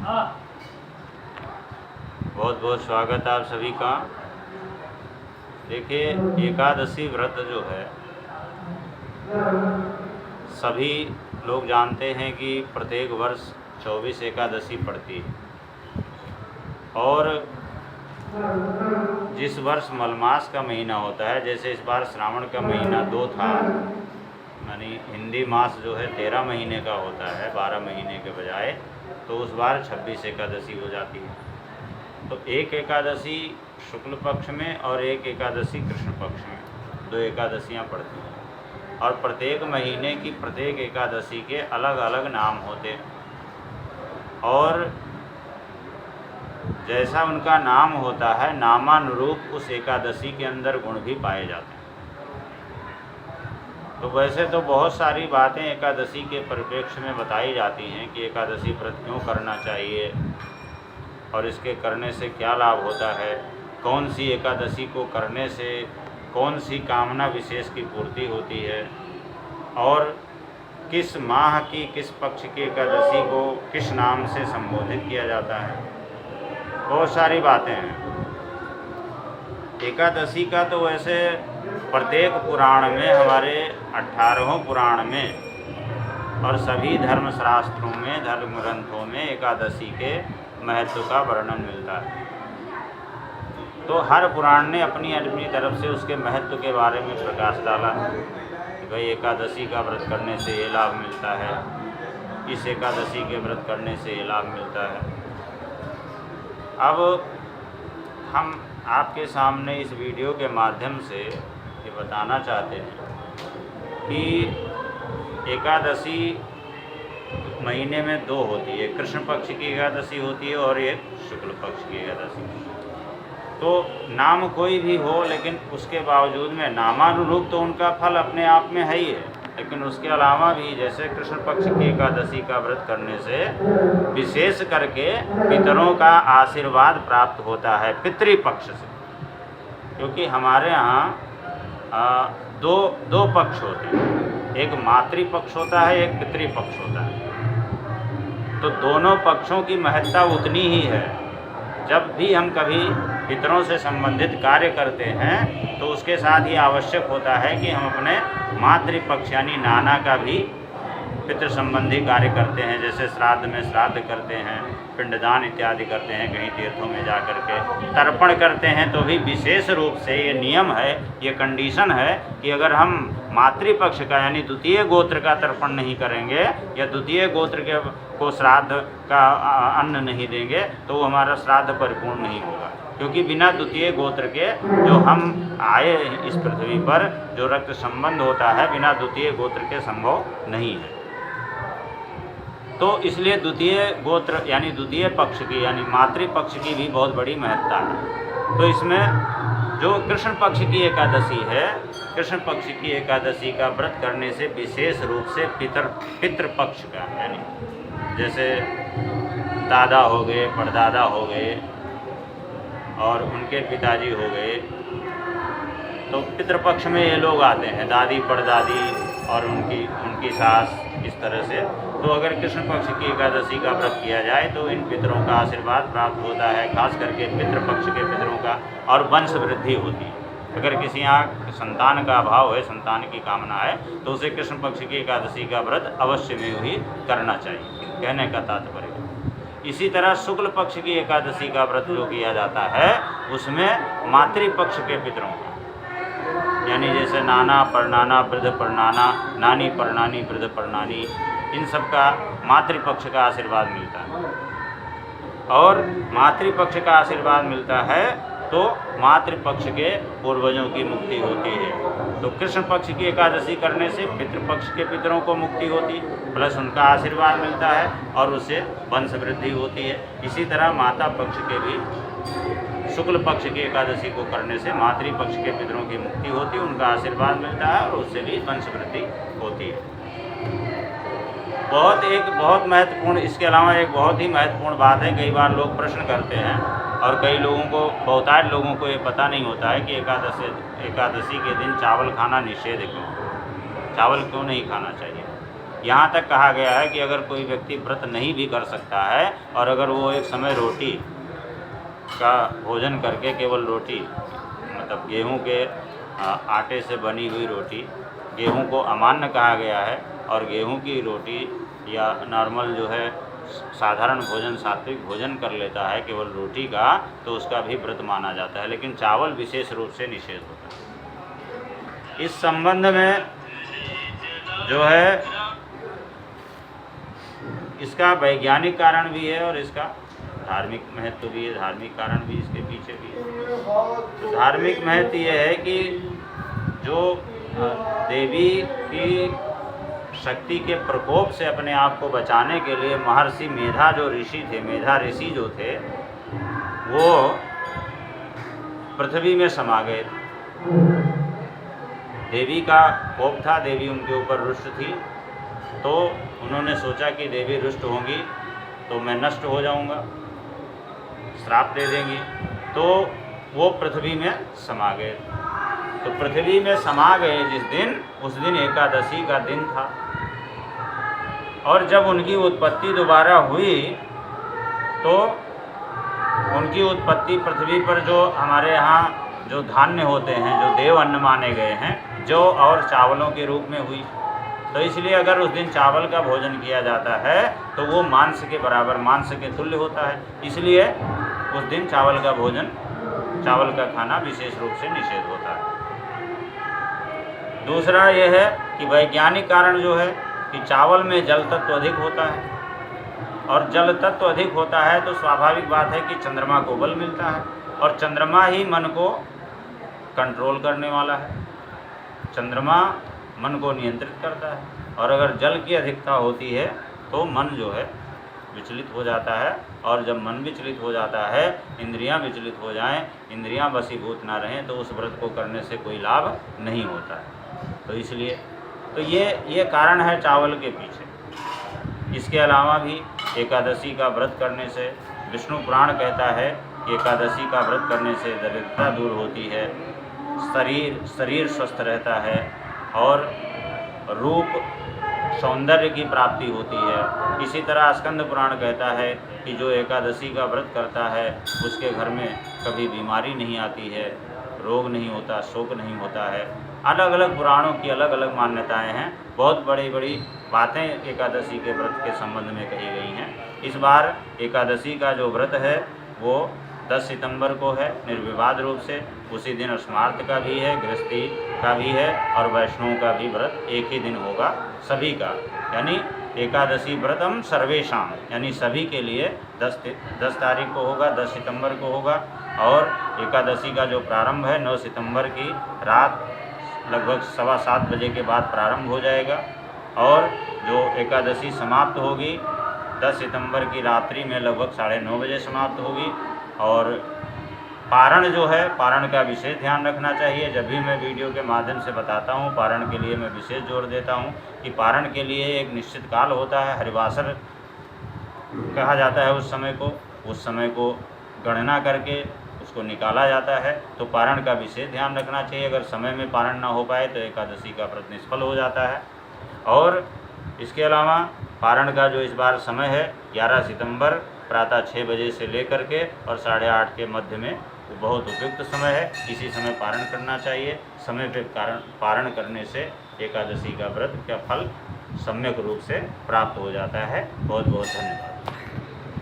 बहुत बहुत स्वागत है आप सभी का। देखिए, एकादशी व्रत जो है सभी लोग जानते हैं कि प्रत्येक वर्ष 24 एकादशी पड़ती है और जिस वर्ष मलमास का महीना होता है, जैसे इस बार श्रावण का महीना 2 था, यानी हिंदी मास जो है 13 महीने का होता है 12 महीने के बजाय, तो उस बार 26 एकादशी हो जाती है। तो एक एकादशी शुक्ल पक्ष में और एक एकादशी कृष्ण पक्ष में, 2 एकादशियाँ पड़ती हैं और प्रत्येक महीने की प्रत्येक एकादशी के अलग अलग नाम होते हैं और जैसा उनका नाम होता है नामानुरूप उस एकादशी के अंदर गुण भी पाए जाते हैं। तो वैसे तो बहुत सारी बातें एकादशी के परिप्रेक्ष्य में बताई जाती हैं कि एकादशी व्रत क्यों करना चाहिए और इसके करने से क्या लाभ होता है, कौन सी एकादशी को करने से कौन सी कामना विशेष की पूर्ति होती है और किस माह की किस पक्ष की एकादशी को किस नाम से संबोधित किया जाता है। बहुत सारी बातें हैं। एकादशी का तो वैसे प्रत्येक पुराण में, हमारे 18 पुराण में और सभी धर्मशास्त्रों में, धर्म ग्रंथों में एकादशी के महत्व का वर्णन मिलता है। तो हर पुराण ने अपनी अपनी तरफ से उसके महत्व के बारे में प्रकाश डाला कि भाई एकादशी का व्रत करने से ये लाभ मिलता है, इस एकादशी के व्रत करने से ये लाभ मिलता है। अब हम आपके सामने इस वीडियो के माध्यम से ये बताना चाहते हैं कि एकादशी महीने में 2 होती है, कृष्ण पक्ष की एकादशी होती है और एक शुक्ल पक्ष की एकादशी। तो नाम कोई भी हो, लेकिन उसके बावजूद में नामानुरूप तो उनका फल अपने आप में है ही है, लेकिन उसके अलावा भी जैसे कृष्ण पक्ष की एकादशी का व्रत करने से विशेष करके पितरों का आशीर्वाद प्राप्त होता है पितृपक्ष से, क्योंकि हमारे यहाँ दो पक्ष होते हैं, एक मातृपक्ष होता है, एक पितृपक्ष होता है। तो दोनों पक्षों की महत्ता उतनी ही है। जब भी हम कभी पितरों से संबंधित कार्य करते हैं तो उसके साथ ही आवश्यक होता है कि हम अपने मातृपक्ष यानी नाना का भी पितृ संबंधी कार्य करते हैं। जैसे श्राद्ध में श्राद्ध करते हैं, पिंडदान इत्यादि करते हैं, कहीं तीर्थों में जा कर के तर्पण करते हैं, तो भी विशेष रूप से ये नियम है, ये कंडीशन है कि अगर हम मातृपक्ष का यानी द्वितीय गोत्र का तर्पण नहीं करेंगे या द्वितीय गोत्र को श्राद्ध का अन्न नहीं देंगे तो वो हमारा श्राद्ध परिपूर्ण नहीं होगा, क्योंकि बिना द्वितीय गोत्र के जो हम आए इस पृथ्वी पर जो रक्त संबंध होता है बिना द्वितीय गोत्र के संभव नहीं है। तो इसलिए द्वितीय गोत्र यानी द्वितीय पक्ष की यानी मातृपक्ष की भी बहुत बड़ी महत्ता है। तो इसमें जो कृष्ण पक्ष की एकादशी है, कृष्ण पक्ष की एकादशी का व्रत करने से विशेष रूप से पितृपक्ष का यानी जैसे दादा हो गए, परदादा हो गए और उनके पिताजी हो गए, तो पितृपक्ष में ये लोग आते हैं, दादी परदादी और उनकी सास, इस तरह से। तो अगर कृष्ण पक्ष की एकादशी का व्रत किया जाए तो इन पितरों का आशीर्वाद प्राप्त होता है, खास करके पितृपक्ष के पितरों का, और वंश वृद्धि होती है। अगर किसी यहाँ संतान का अभाव है, संतान की कामना है, तो उसे कृष्ण पक्ष की एकादशी का व्रत अवश्य में ही करना चाहिए, कहने का तात्पर्य। इसी तरह शुक्ल पक्ष की एकादशी का व्रत जो किया जाता है उसमें मातृपक्ष के पितरों का यानी जैसे नाना परनाना वृद्ध परनाना, नानी परनानी वृद्ध परनानी, इन सब का मातृपक्ष का आशीर्वाद मिलता है। और मातृपक्ष का आशीर्वाद मिलता है तो मातृपक्ष के पूर्वजों की मुक्ति होती है। तो कृष्ण पक्ष की एकादशी करने से पितृपक्ष के पितरों को मुक्ति होती है, प्लस उनका आशीर्वाद मिलता है और उससे वंश वृद्धि होती है। इसी तरह माता पक्ष के भी शुक्ल पक्ष की एकादशी को करने से मातृपक्ष के पितरों की मुक्ति होती है, उनका आशीर्वाद मिलता है और उससे भी वंश वृद्धि होती है। बहुत महत्वपूर्ण, इसके अलावा एक बहुत ही महत्वपूर्ण बात है, कई बार लोग प्रश्न करते हैं और कई लोगों को, बहुतायत लोगों को ये पता नहीं होता है कि एकादशी के दिन चावल खाना निषेध क्यों, चावल क्यों नहीं खाना चाहिए। यहाँ तक कहा गया है कि अगर कोई व्यक्ति व्रत नहीं भी कर सकता है और अगर वो एक समय रोटी का भोजन करके केवल रोटी मतलब गेहूं के आटे से बनी हुई रोटी, गेहूं को अमान्य कहा गया है और गेहूं की रोटी या नॉर्मल जो है साधारण भोजन सात्विक भोजन कर लेता है केवल रोटी का, तो उसका भी व्रत माना जाता है, लेकिन चावल विशेष रूप से निषेध होता है। इस संबंध में जो है इसका वैज्ञानिक कारण भी है और इसका धार्मिक महत्व भी है, धार्मिक कारण भी इसके पीछे भी है। तो धार्मिक महत्व ये है कि जो देवी की शक्ति के प्रकोप से अपने आप को बचाने के लिए महर्षि मेधा जो ऋषि थे, मेधा ऋषि जो थे, वो पृथ्वी में समा गए। देवी का कोप था, देवी उनके ऊपर रुष्ट थी, तो उन्होंने सोचा कि देवी रुष्ट होंगी तो मैं नष्ट हो जाऊंगा, श्राप दे देंगी, तो वो पृथ्वी में समा गए। तो पृथ्वी में समा गए जिस दिन, उस दिन एकादशी का दिन था और जब उनकी उत्पत्ति दोबारा हुई तो उनकी उत्पत्ति पृथ्वी पर जो हमारे यहाँ जो धान्य होते हैं, जो देव अन्न माने गए हैं, जौ और चावलों के रूप में हुई। तो इसलिए अगर उस दिन चावल का भोजन किया जाता है तो वो मांस के बराबर, मांस के तुल्य होता है, इसलिए उस दिन चावल का भोजन, चावल का खाना विशेष रूप से निषेध होता है। दूसरा ये है कि वैज्ञानिक कारण जो है कि चावल में जल तत्व अधिक होता है और जल तत्व अधिक होता है तो स्वाभाविक बात है कि चंद्रमा को बल मिलता है और चंद्रमा ही मन को कंट्रोल करने वाला है, चंद्रमा मन को नियंत्रित करता है और अगर जल की अधिकता होती है तो मन जो है विचलित हो जाता है और जब मन विचलित हो जाता है, इंद्रियां विचलित हो जाएं, इंद्रियां वशीभूत ना रहें तो उस व्रत को करने से कोई लाभ नहीं होता है। तो इसलिए तो ये कारण है चावल के पीछे। इसके अलावा भी एकादशी का व्रत करने से, विष्णु पुराण कहता है कि एकादशी का व्रत करने से दरिद्रता दूर होती है, शरीर स्वस्थ रहता है और रूप सौंदर्य की प्राप्ति होती है। इसी तरह स्कंद पुराण कहता है कि जो एकादशी का व्रत करता है उसके घर में कभी बीमारी नहीं आती है, रोग नहीं होता, शोक नहीं होता है। अलग अलग पुराणों की अलग अलग मान्यताएं हैं, बहुत बड़ी बड़ी बातें एकादशी के व्रत के संबंध में कही गई हैं। इस बार एकादशी का जो व्रत है वो 10 सितंबर को है निर्विवाद रूप से। उसी दिन स्मार्त का भी है, गृहस्थी का भी है और वैष्णव का भी व्रत एक ही दिन होगा सभी का, यानी एकादशी व्रतम सर्वेशाम, यानी सभी के लिए 10 तारीख को होगा, 10 सितंबर को होगा। और एकादशी का जो प्रारंभ है 9 सितंबर की रात लगभग 7:15 बजे के बाद प्रारंभ हो जाएगा और जो एकादशी समाप्त होगी 10 सितंबर की रात्रि में लगभग 9:30 बजे समाप्त होगी। और पारण जो है, पारण का विशेष ध्यान रखना चाहिए। जब भी मैं वीडियो के माध्यम से बताता हूँ पारण के लिए मैं विशेष जोर देता हूँ कि पारण के लिए एक निश्चित काल होता है, हरिवासर कहा जाता है उस समय को गणना करके उसको निकाला जाता है। तो पारण का विशेष ध्यान रखना चाहिए। अगर समय में पारण ना हो पाए तो एकादशी का व्रत निष्फल हो जाता है। और इसके अलावा पारण का जो इस बार समय है 11 सितंबर प्रातः 6 बजे से लेकर के और 8:30 के मध्य में बहुत उपयुक्त समय है। इसी समय पारण करना चाहिए। समय पर पारण करने से एकादशी का व्रत का फल सम्यक रूप से प्राप्त हो जाता है। बहुत बहुत धन्यवाद।